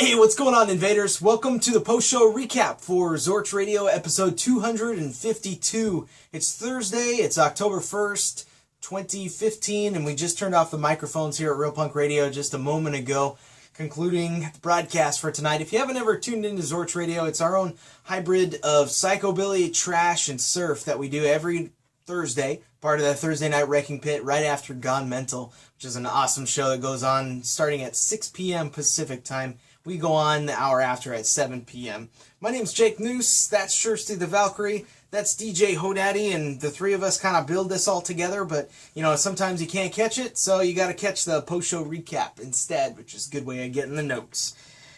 Hey, what's going on, invaders? Welcome to the post-show recap for Zorch Radio episode 252. It's Thursday, it's October 1st, 2015, and we just turned off the microphones here at Real Punk Radio just a moment ago, concluding the broadcast for tonight. If you haven't ever tuned into Zorch Radio, it's our own hybrid of psychobilly, trash, and surf that we do every Thursday, part of that Thursday Night Wrecking Pit right after Gone Mental, which is an awesome show that goes on starting at 6 p.m. Pacific time. We go on the hour after at 7 p.m. My name's Jake Noose, that's Kirsty the Valkyrie, that's DJ Hodaddy, and the three of us kind of build this all together, but, you know, sometimes you can't catch it, so you got to catch the post-show recap instead, which is a good way of getting the notes.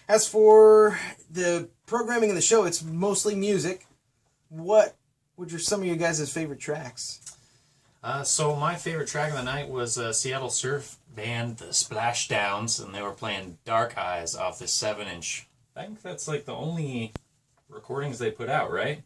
As for the programming of the show, it's mostly music. What are some of you guys' favorite tracks? So my favorite track of the night was Seattle surf band The Splashdowns, and they were playing Dark Eyes off the 7-inch. I think that's like the only recordings they put out, right?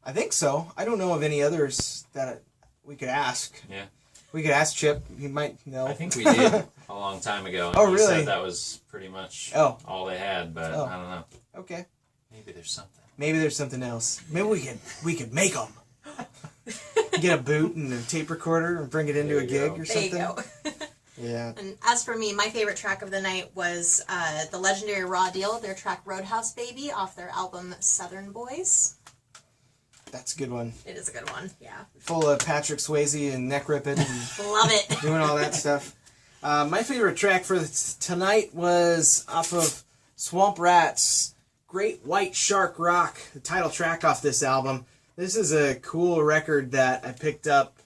I think so. I don't know of any others that we could ask. Yeah. We could ask Chip. He might know. I think we did a long time ago. And Oh, he really? said that was pretty much all they had, but I don't know. Okay. Maybe there's something. Maybe there's something else. Maybe we could make them. Get a boot and a tape recorder and bring it into a gig or something. There you go. Yeah. And as for me, my favorite track of the night was the legendary Raw Deal, their track Roadhouse Baby off their album Southern Boys. That's a good one. It is a good one, yeah. Full of Patrick Swayze and neck ripping and Love it. doing all that stuff. My favorite track for tonight was off of Swamp Rats' Great White Shark Rock, the title track off this album. This is a cool record that I picked up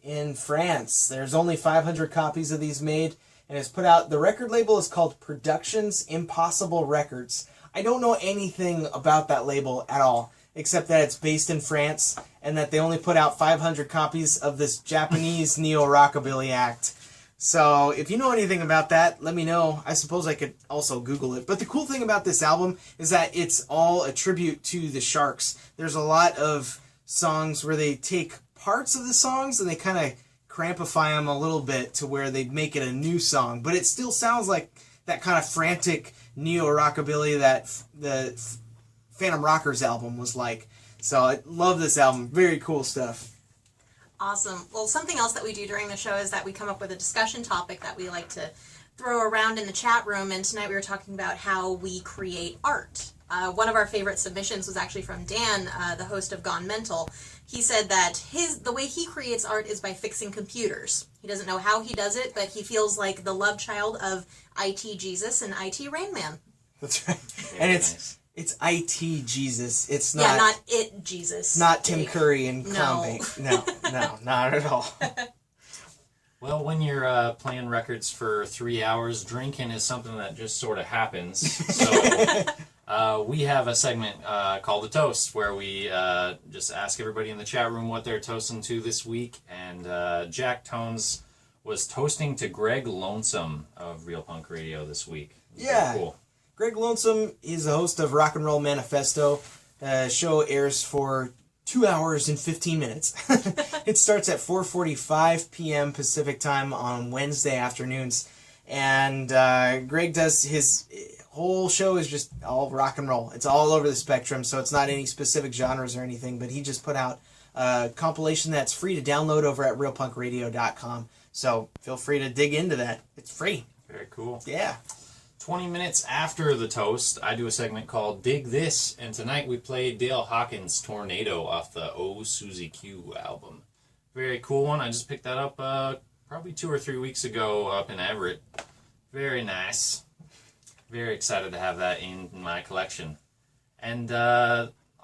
in France. There's only 500 copies of these made, and it's put out. The record label is called Productions Impossible Records. I don't know anything about that label at all, except that it's based in France, and that they only put out 500 copies of this Japanese neo-rockabilly act. So if you know anything about that, let me know. I suppose I could also Google it. But the cool thing about this album is that it's all a tribute to the Sharks. There's a lot of songs where they take parts of the songs and they kind of crampify them a little bit to where they make it a new song. But it still sounds like that kind of frantic neo-rockabilly that the Phantom Rockers album was like. So I love this album. Very cool stuff. Awesome. Well, something else that we do during the show is that we come up with a discussion topic that we like to throw around in the chat room, and tonight we were talking about how we create art. One of our favorite submissions was actually from Dan, the host of Gone Mental. He said that the way he creates art is by fixing computers. He doesn't know how he does it, but he feels like the love child of IT Jesus and IT Rain Man. That's right. And it's IT Jesus. It's not. Yeah, not it Jesus. Not Tim Curry and Clown No. Bank. No, not at all. Well, when you're playing records for 3 hours, drinking is something that just sort of happens. So we have a segment called The Toast, where we just ask everybody in the chat room what they're toasting to this week. And Jack Tones was toasting to Greg Lonesome of Real Punk Radio this week. Yeah. Very cool. Greg Lonesome is the host of Rock and Roll Manifesto. Show airs for 2 hours and 15 minutes. It starts at 4:45 p.m. Pacific time on Wednesday afternoons. And Greg does his whole show is just all rock and roll. It's all over the spectrum, so it's not any specific genres or anything, but he just put out a compilation that's free to download over at realpunkradio.com. So feel free to dig into that. It's free. Very cool. Yeah. 20 minutes after the toast, I do a segment called Dig This, and tonight we played Dale Hawkins' Tornado off the Oh Susie Q album. Very cool one. I just picked that up probably 2 or 3 weeks ago up in Everett. Very nice. Very excited to have that in my collection. And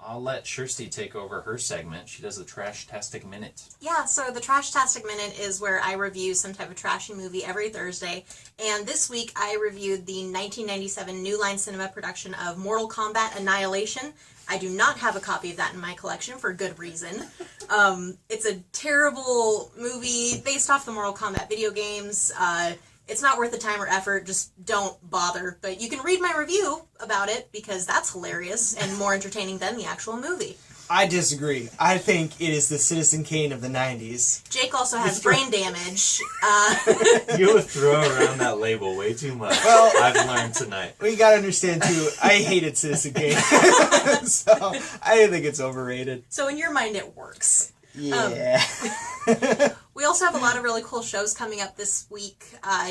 I'll let Kirsty take over her segment. She does the Trash-tastic Minute. Yeah, so the Trash-tastic Minute is where I review some type of trashy movie every Thursday. And this week I reviewed the 1997 New Line Cinema production of Mortal Kombat Annihilation. I do not have a copy of that in my collection for good reason. It's a terrible movie based off the Mortal Kombat video games. It's not worth the time or effort. Just don't bother. But you can read my review about it because that's hilarious and more entertaining than the actual movie. I disagree. I think it is the Citizen Kane of the 90s. Jake also has brain damage. You throw around that label way too much. Well, I've learned tonight. We gotta understand, too, I hated Citizen Kane. So, I think it's overrated. So in your mind, it works. Yeah. We also have a lot of really cool shows coming up this week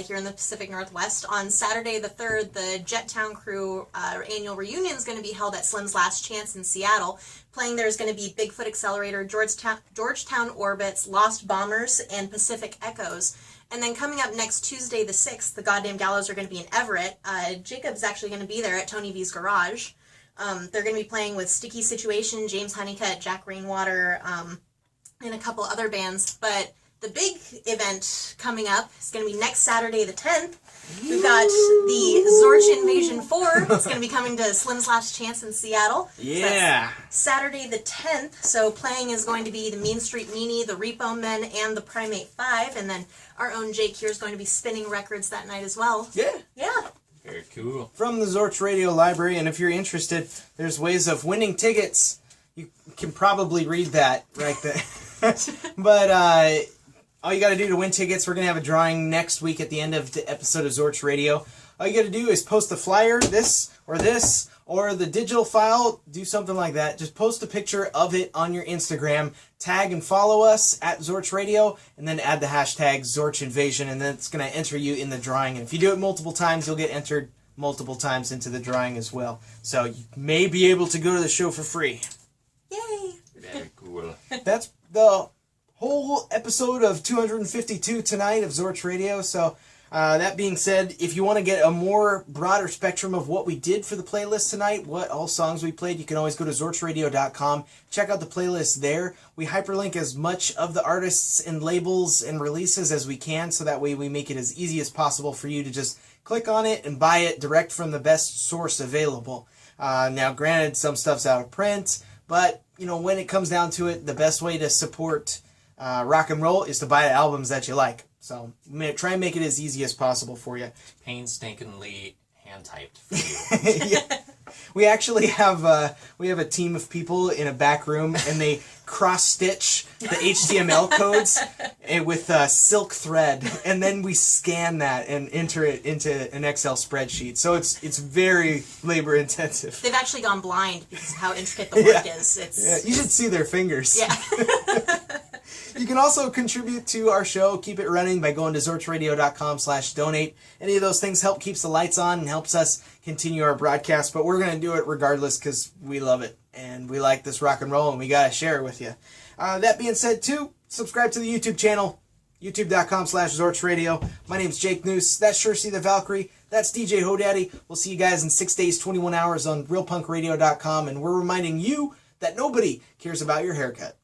here in the Pacific Northwest. On Saturday the 3rd, the Jettown Crew annual reunion is going to be held at Slim's Last Chance in Seattle. Playing there is going to be Bigfoot Accelerator, Georgetown Orbits, Lost Bombers, and Pacific Echoes. And then coming up next Tuesday the 6th, the Goddamn Gallows are going to be in Everett. Jacob's actually going to be there at Tony V's Garage. They're going to be playing with Sticky Situation, James Honeycutt, Jack Rainwater, and a couple other bands. But the big event coming up is going to be next Saturday the 10th. We've got the Zorch Invasion 4. It's going to be coming to Slim's Last Chance in Seattle. Yeah. So Saturday the 10th. So playing is going to be the Mean Street Meanie, the Repo Men, and the Primate 5. And then our own Jake here is going to be spinning records that night as well. Yeah. Yeah. Very cool. From the Zorch Radio Library, and if you're interested, there's ways of winning tickets. You can probably read that right there. But all you got to do to win tickets, we're going to have a drawing next week at the end of the episode of Zorch Radio. All you got to do is post the flyer, this, or the digital file, do something like that. Just post a picture of it on your Instagram, tag and follow us at Zorch Radio, and then add the hashtag Zorch Invasion, and then it's going to enter you in the drawing. And if you do it multiple times, you'll get entered multiple times into the drawing as well. So you may be able to go to the show for free. Yay! Very cool. That's the whole episode of 252 tonight of Zorch Radio. So that being said, if you want to get a more broader spectrum of what we did for the playlist tonight, what all songs we played, you can always go to zorchradio.com. Check out the playlist there. We hyperlink as much of the artists and labels and releases as we can, so that way we make it as easy as possible for you to just click on it and buy it direct from the best source available. Now, granted, some stuff's out of print, but when it comes down to it, the best way to support rock and roll is to buy the albums that you like. So try and make it as easy as possible for you. Painstakingly hand-typed for you. Yeah. We actually have a team of people in a back room, and they cross-stitch the HTML codes with silk thread, and then we scan that and enter it into an Excel spreadsheet. So it's very labor-intensive. They've actually gone blind because of how intricate the work is. You should see their fingers. Yeah. You can also contribute to our show, keep it running, by going to zorchradio.com/donate. Any of those things help keeps the lights on and helps us continue our broadcast, but we're going to do it regardless because we love it and we like this rock and roll and we got to share it with you. That being said, too, subscribe to the YouTube channel, youtube.com/ZorchRadio. My name's Jake Noose. That's Sure See the Valkyrie. That's DJ Hodaddy. We'll see you guys in 6 days, 21 hours on realpunkradio.com, and we're reminding you that nobody cares about your haircut.